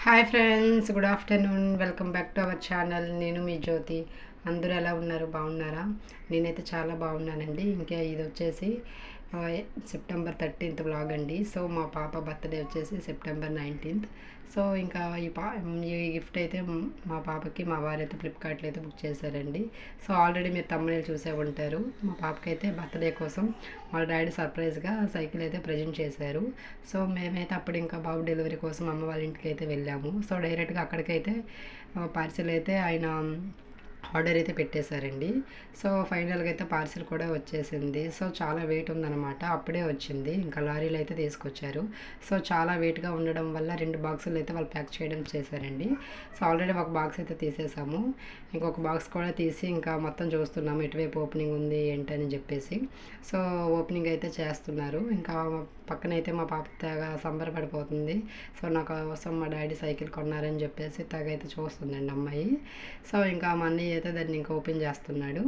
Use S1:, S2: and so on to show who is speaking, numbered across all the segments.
S1: Hi friends, good afternoon. Welcome back to our channel. నేను మీ జ్యోతి. అందరూ ఎలా ఉన్నారు? బాగున్నారా? నేనైతే చాలా బాగున్నానండి. ఇంకా ఇది వచ్చేసి సెప్టెంబర్ 13th వ్లాగ్ అండి. సో మా పాప బర్త్డే వచ్చేసి సెప్టెంబర్ 19th. సో ఇంకా ఈ గిఫ్ట్ అయితే మా పాపకి మా వారైతే ఫ్లిప్కార్ట్లో అయితే బుక్ చేశారండి. సో ఆల్రెడీ మీరు తమ్ముళ్ళు చూసే ఉంటారు. మా పాపకి అయితే బర్త్డే కోసం వాళ్ళ డాడీ సర్ప్రైజ్గా సైకిల్ అయితే ప్రజెంట్ చేశారు. సో మేమైతే అప్పుడు ఇంకా బాబు డెలివరీ కోసం అమ్మ వాళ్ళ ఇంటికి అయితే వెళ్ళాము. సో డైరెక్ట్గా అక్కడికైతే పార్సిల్ అయితే ఆయన ఆర్డర్ అయితే పెట్టేశారండి. సో ఫైనల్గా అయితే పార్సిల్ కూడా వచ్చేసింది. సో చాలా వెయిట్ ఉందన్నమాట. అప్పుడే వచ్చింది. ఇంకా లారీలో అయితే తీసుకొచ్చారు. సో చాలా వెయిట్గా ఉండడం వల్ల 2 బాక్సులు అయితే వాళ్ళు ప్యాక్ చేయడం చేశారండి. సో ఆల్రెడీ ఒక బాక్స్ అయితే తీసేసాము. ఇంకొక బాక్స్ కూడా తీసి ఇంకా మొత్తం చూస్తున్నాము ఎటువైపు ఓపెనింగ్ ఉంది ఏంటని చెప్పేసి. సో ఓపెనింగ్ అయితే చేస్తున్నారు. ఇంకా పక్కనైతే మా పాప తెగ సంబరపడిపోతుంది. సో నా కోసం మా డాడీ సైకిల్ కొన్నారని చెప్పేసి తెగ అయితే చూస్తుందండి అమ్మాయి. సో ఇంకా మా అన్నయ్య అయితే దాన్ని ఇంకా ఓపెన్ చేస్తున్నాడు.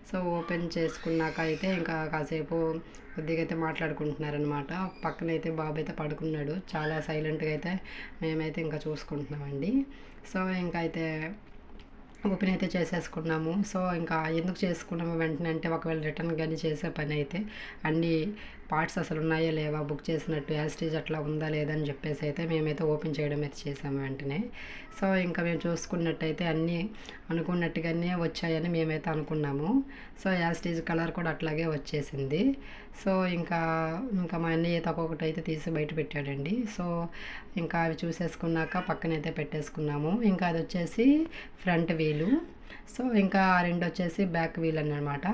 S1: సో ఓపెన్ చేసుకున్నాక అయితే ఇంకా కాసేపు కొద్దిగా అయితే మాట్లాడుకుంటున్నారనమాట. పక్కనైతే బాబు అయితే పడుకున్నాడు. చాలా సైలెంట్గా అయితే మేమైతే ఇంకా చూసుకుంటున్నామండి. సో ఇంకా అయితే ఓపెన్ అయితే చేసేసుకున్నాము. సో ఇంకా ఎందుకు చేసుకున్నాము వెంటనే అంటే, ఒకవేళ రిటర్న్ కానీ చేసే పని అయితే అన్ని పార్ట్స్ అసలు ఉన్నాయా లేవా, బుక్ చేసినట్టు యాస్టీజ్ అట్లా ఉందా లేదా అని చెప్పేసి అయితే మేమైతే ఓపెన్ చేయడం అయితే చేసాము వెంటనే. సో ఇంకా మేము చూసుకున్నట్టయితే అన్నీ అనుకున్నట్టుగానే వచ్చాయని మేమైతే అనుకున్నాము. సో యాస్టీజ్ కలర్ కూడా అట్లాగే వచ్చేసింది. సో ఇంకా మా అన్నయ్య అయితే ఒక్కొక్కటి అయితే తీసి బయట పెట్టాడండి. సో ఇంకా అవి చూసేసుకున్నాక పక్కనైతే పెట్టేసుకున్నాము. ఇంకా అది వచ్చేసి ఫ్రంట్ వీలు. సో ఇంకా 2 వచ్చేసి బ్యాక్ వీల్ అన్నమాట.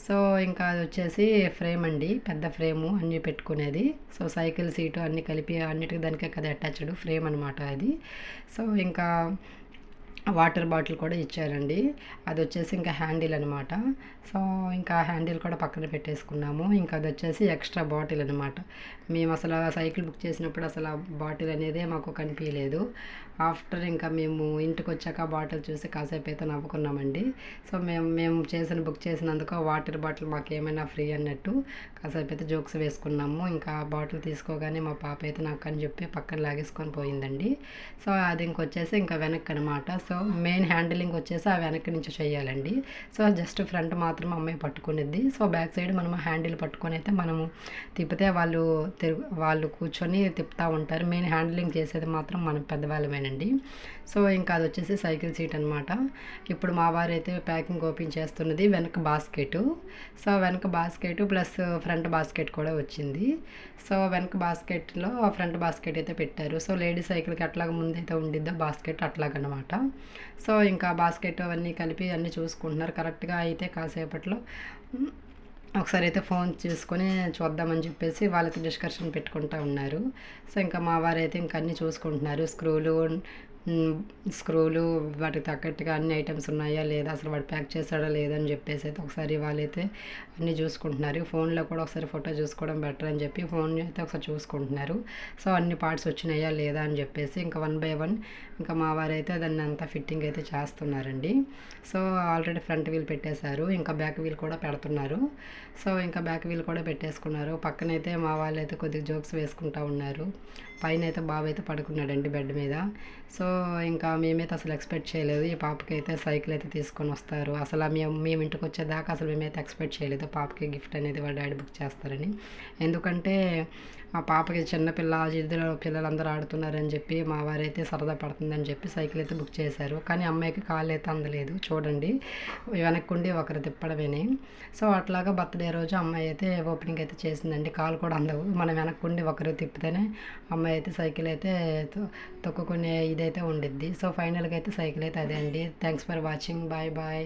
S1: సో ఇంకా అది వచ్చేసి ఫ్రేమ్ అండి, పెద్ద ఫ్రేము అన్నీ పెట్టుకునేది. సో సైకిల్ సీటు అన్నీ కలిపి అన్నిటికీ దానికే కదా అటాచ్డ్ ఫ్రేమ్ అనమాట అది. సో ఇంకా వాటర్ బాటిల్ కూడా ఇచ్చారండి. అది వచ్చేసి ఇంకా హ్యాండిల్ అనమాట. సో ఇంకా హ్యాండిల్ కూడా పక్కన పెట్టేసుకున్నాము. ఇంకా అది వచ్చేసి ఎక్స్ట్రా బాటిల్ అనమాట. మేము అసలు సైకిల్ బుక్ చేసినప్పుడు అసలు ఆ బాటిల్ అనేదే మాకు కనిపించలేదు. ఆఫ్టర్ ఇంకా మేము ఇంటికి వచ్చాక బాటిల్ చూసి కాసేపు అయితే నవ్వుకున్నామండి. సో మేము బుక్ చేసినందుకు వాటర్ బాటిల్ మాకు ఏమైనా ఫ్రీ అన్నట్టు కాసేపు అయితే జోక్స్ వేసుకున్నాము. ఇంకా బాటిల్ తీసుకోగానే మా పాప అయితే నాకు అని చెప్పి పక్కన లాగేసుకొని పోయిందండి. సో అది ఇంకొచ్చేసి ఇంకా వెనక్కి అనమాట. సో మెయిన్ హ్యాండిలింగ్ వచ్చేసి ఆ వెనక్కి నుంచి చేయాలండి. సో జస్ట్ ఫ్రంట్ మాత్రం అమ్మాయి పట్టుకునేది. సో బ్యాక్ సైడ్ మనం హ్యాండిల్ పట్టుకొని అయితే మనము తిప్పితే వాళ్ళు కూర్చొని తిప్పుతూ ఉంటారు. మెయిన్ హ్యాండిలింగ్ చేసేది మాత్రం మనం పెద్దవాళ్ళమేనండి. సో ఇంకా అది వచ్చేసి సైకిల్ సీట్ అనమాట. ఇప్పుడు మా వారు అయితే ప్యాకింగ్ ఓపెన్ చేస్తున్నది వెనక బాస్కెట్. సో వెనక బాస్కెట్ ప్లస్ ఫ్రంట్ బాస్కెట్ కూడా వచ్చింది. సో వెనక బాస్కెట్లో ఫ్రంట్ బాస్కెట్ అయితే పెట్టారు. సో లేడీ సైకిల్కి అట్లాగ ముందైతే ఉండిద్దా బాస్కెట్ అట్లాగనమాట. సో ఇంకా బాస్కెట్ అవన్నీ కలిపి అన్నీ చూసుకుంటున్నారు. కరెక్ట్గా అయితే కాసేపట్లో ఒకసారి అయితే ఫోన్ చూసుకొని చూద్దామని చెప్పేసి వాళ్ళతో డిస్కషన్ పెట్టుకుంటూ ఉన్నారు. సో ఇంకా మా వారైతే ఇంకా అన్నీ చూసుకుంటున్నారు. స్క్రూలు వాటికి తగ్గట్టుగా అన్ని ఐటమ్స్ ఉన్నాయా లేదా, అసలు వాడు ప్యాక్ చేశాడా లేదని చెప్పేసి అయితే ఒకసారి వాళ్ళైతే అన్నీ చూసుకుంటున్నారు. ఫోన్లో కూడా ఒకసారి ఫోటో చూసుకోవడం బెటర్ అని చెప్పి ఫోన్ అయితే ఒకసారి చూసుకుంటున్నారు. సో అన్ని పార్ట్స్ వచ్చినాయా లేదా అని చెప్పేసి ఇంకా 1 by 1 ఇంకా మా వారైతే దాన్ని అంతా ఫిట్టింగ్ అయితే చేస్తున్నారండి. సో ఆల్రెడీ ఫ్రంట్ వీల్ పెట్టేశారు. ఇంకా బ్యాక్ వీల్ కూడా పెడుతున్నారు. సో ఇంకా బ్యాక్ వీల్ కూడా పెట్టేసుకున్నారు. పక్కనైతే మా వాళ్ళు అయితే కొద్దిగా జోక్స్ వేసుకుంటూ ఉన్నారు. పైన అయితే బాబు అయితే పడుకున్నాడండి బెడ్ మీద. సో ఇంకా మేమైతే అసలు ఎక్స్పెక్ట్ చేయలేదు ఈ పాపకి అయితే సైకిల్ అయితే తీసుకొని వస్తారు. అసలు మేము ఇంటికి వచ్చేదాకా అసలు మేమైతే ఎక్స్పెక్ట్ చేయలేదు పాపకి గిఫ్ట్ అనేది వాళ్ళ డాడీ బుక్ చేస్తారని. ఎందుకంటే ఆ పాపకి చిన్నపిల్ల ఇద్దరు పిల్లలందరూ ఆడుతున్నారని చెప్పి మా వారైతే సరదా పడుతుందని చెప్పి సైకిల్ అయితే బుక్ చేశారు. కానీ అమ్మాయికి కాళ్ళు అయితే అందలేదు. చూడండి వెనక్కుండి ఒకరు తిప్పడమేని. సో అట్లాగా బర్త్డే రోజు అమ్మాయి అయితే ఓపెనింగ్ అయితే చేసిందండి. కాలు కూడా అందవు. మనం వెనక్కుండి ఒకరు తిప్పితేనే అమ్మాయి అయితే సైకిల్ అయితే తొక్కుకునే ఇదైతే ఉండిద్ది. సో ఫైనల్గా అయితే సైకిల్ అయితే అదే అండి. Thanks for watching. Bye bye.